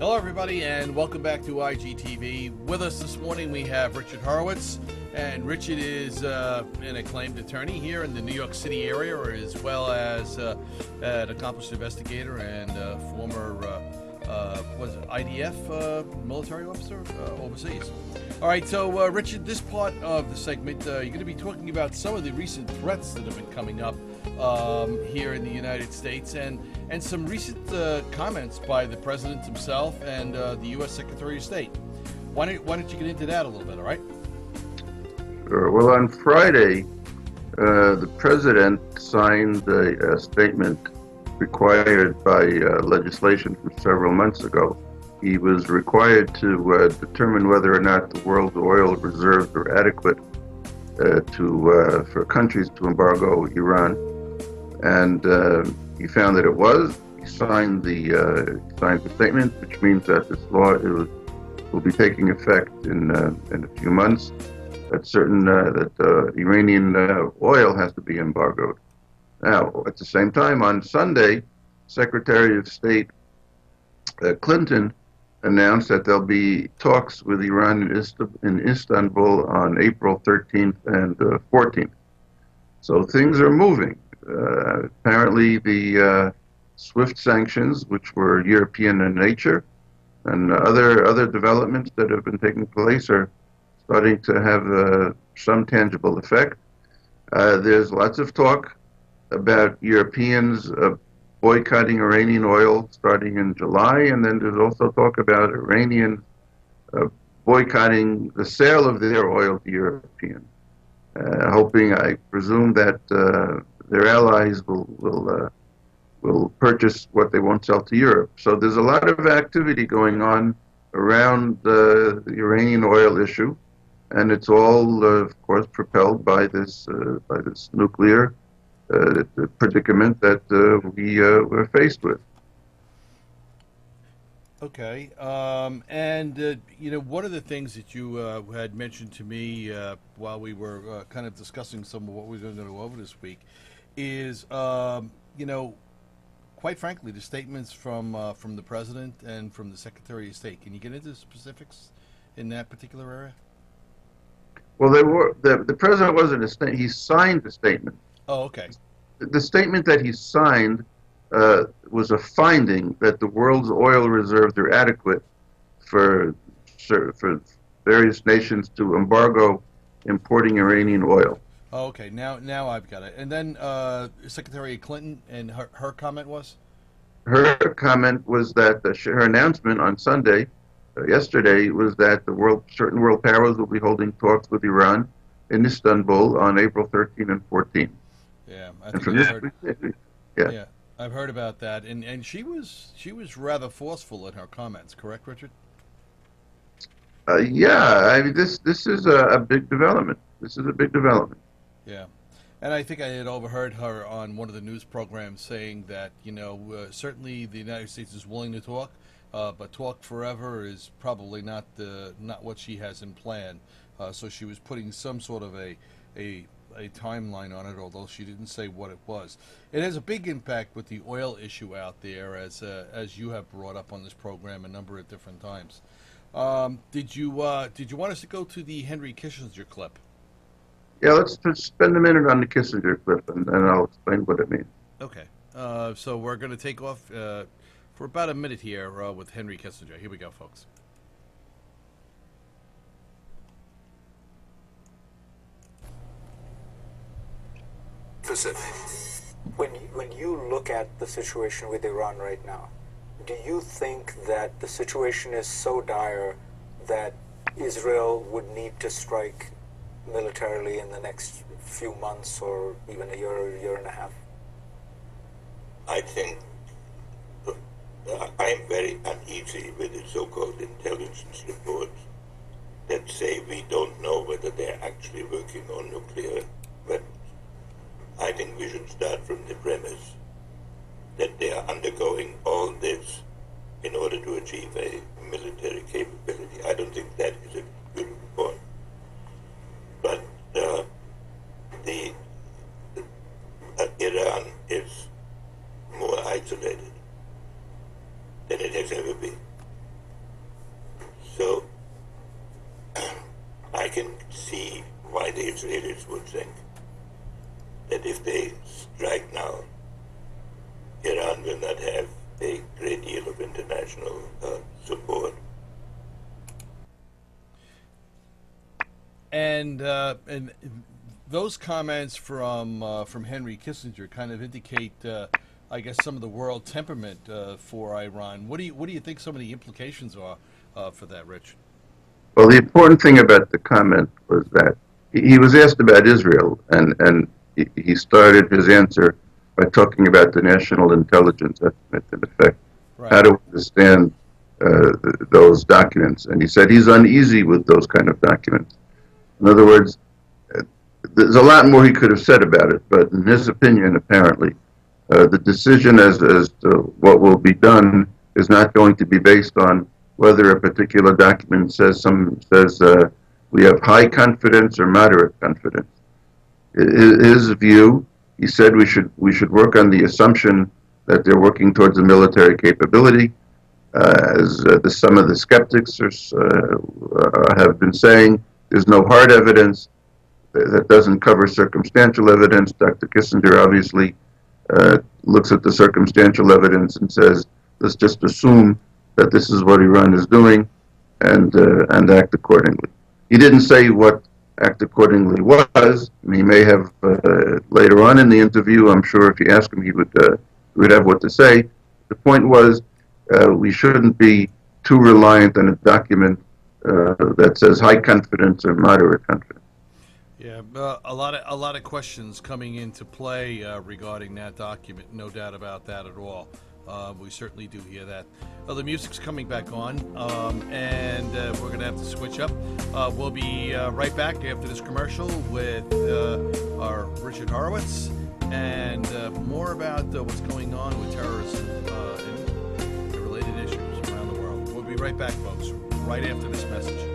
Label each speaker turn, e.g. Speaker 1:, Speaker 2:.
Speaker 1: Hello, everybody, and welcome back to IGTV. With us this morning, we have Richard Horowitz, and Richard is an acclaimed attorney here in the New York City area, as well as an accomplished investigator and former was it IDF military officer overseas. All right, so Richard, this part of the segment, you're going to be talking about some of the recent threats that have been coming up here in the United States, and some recent comments by the president himself and the U.S. Secretary of State. Why don't you get into that a little bit, all right?
Speaker 2: Sure. Well, on Friday, the president signed a statement required by legislation from several months ago. He was required to determine whether or not the world's oil reserves are adequate for countries to embargo Iran, and he found that it was. He signed the statement, which means that this law will be taking effect in a few months. That Iranian oil has to be embargoed. Now, at the same time, on Sunday, Secretary of State Clinton announced that there'll be talks with Iran in Istanbul on April 13th and 14th. So things are moving. Apparently, the SWIFT sanctions, which were European in nature, and other developments that have been taking place are starting to have some tangible effect. There's lots of talk about Europeans boycotting Iranian oil starting in July, and then there's also talk about Iranians boycotting the sale of their oil to Europeans, hoping, I presume, that their allies will purchase what they won't sell to Europe. So there's a lot of activity going on around the Iranian oil issue, and it's all, of course, propelled by this nuclear predicament that we're faced with.
Speaker 1: Okay, and one of the things that you had mentioned to me while we were kind of discussing some of what we were going to go over this week is, quite frankly, the statements from the president and from the Secretary of State. Can you get into specifics in that particular area?
Speaker 2: Well, the president wasn't a statement. He signed the statement.
Speaker 1: Oh, okay.
Speaker 2: The statement that he signed was a finding that the world's oil reserves are adequate for various nations to embargo importing Iranian oil.
Speaker 1: Oh, okay. Now I've got it. And then Secretary Clinton and her comment was?
Speaker 2: Her comment was that her announcement on Sunday, yesterday, was that certain world powers will be holding talks with Iran in Istanbul on April 13 and 14.
Speaker 1: Yeah, I think I've heard.
Speaker 2: Yeah.
Speaker 1: Yeah, I've heard about that, and she was rather forceful in her comments. Correct, Richard?
Speaker 2: Yeah, I mean this is a big development. This is a big development.
Speaker 1: Yeah, and I think I had overheard her on one of the news programs saying that certainly the United States is willing to talk, but talk forever is probably not what she has in plan. So she was putting some sort of a timeline on it, although she didn't say what it was. It has a big impact with the oil issue out there, as you have brought up on this program a number of different times. Did you want us to go to the Henry Kissinger clip?
Speaker 2: Yeah, let's just spend a minute on the Kissinger clip, and then I'll explain what it means.
Speaker 1: Okay. So we're going to take off for about a minute here with Henry Kissinger. Here we go, folks.
Speaker 3: When you look at the situation with Iran right now, do you think that the situation is so dire that Israel would need to strike militarily in the next few months or even a year and a half?
Speaker 4: I think I'm very uneasy with the so-called intelligence reports that say we don't know whether they're actually working on nuclear weapons. I think we should start from the premise that they are undergoing all this in order to achieve a military capability. I don't think that is a good report. But Iran is more isolated than it has ever been. Israelis would think that if they strike now, Iran will not have a great deal of international support.
Speaker 1: And those comments from Henry Kissinger kind of indicate, I guess, some of the world temperament for Iran. What do you think some of the implications are for that, Rich?
Speaker 2: Well, the important thing about the comment was that he was asked about Israel, and he started his answer by talking about the national intelligence estimate, in effect,
Speaker 1: Right.
Speaker 2: how to understand those documents. And he said he's uneasy with those kind of documents. In other words, there's a lot more he could have said about it, but in his opinion, apparently, the decision as to what will be done is not going to be based on whether a particular document says we have high confidence or moderate confidence. His view, he said we should work on the assumption that they're working towards a military capability. As some of the skeptics have been saying, there's no hard evidence that doesn't cover circumstantial evidence. Dr. Kissinger obviously looks at the circumstantial evidence and says, let's just assume that this is what Iran is doing and act accordingly. He didn't say what act accordingly was. He may have later on in the interview. I'm sure if you ask him, he would have what to say. The point was, we shouldn't be too reliant on a document that says high confidence or moderate confidence.
Speaker 1: Yeah, a lot of questions coming into play regarding that document. No doubt about that at all. We certainly do hear that. The music's coming back on, and we're going to have to switch up. We'll be right back after this commercial with our Richard Horowitz and more about what's going on with terrorism and related issues around the world. We'll be right back, folks, right after this message.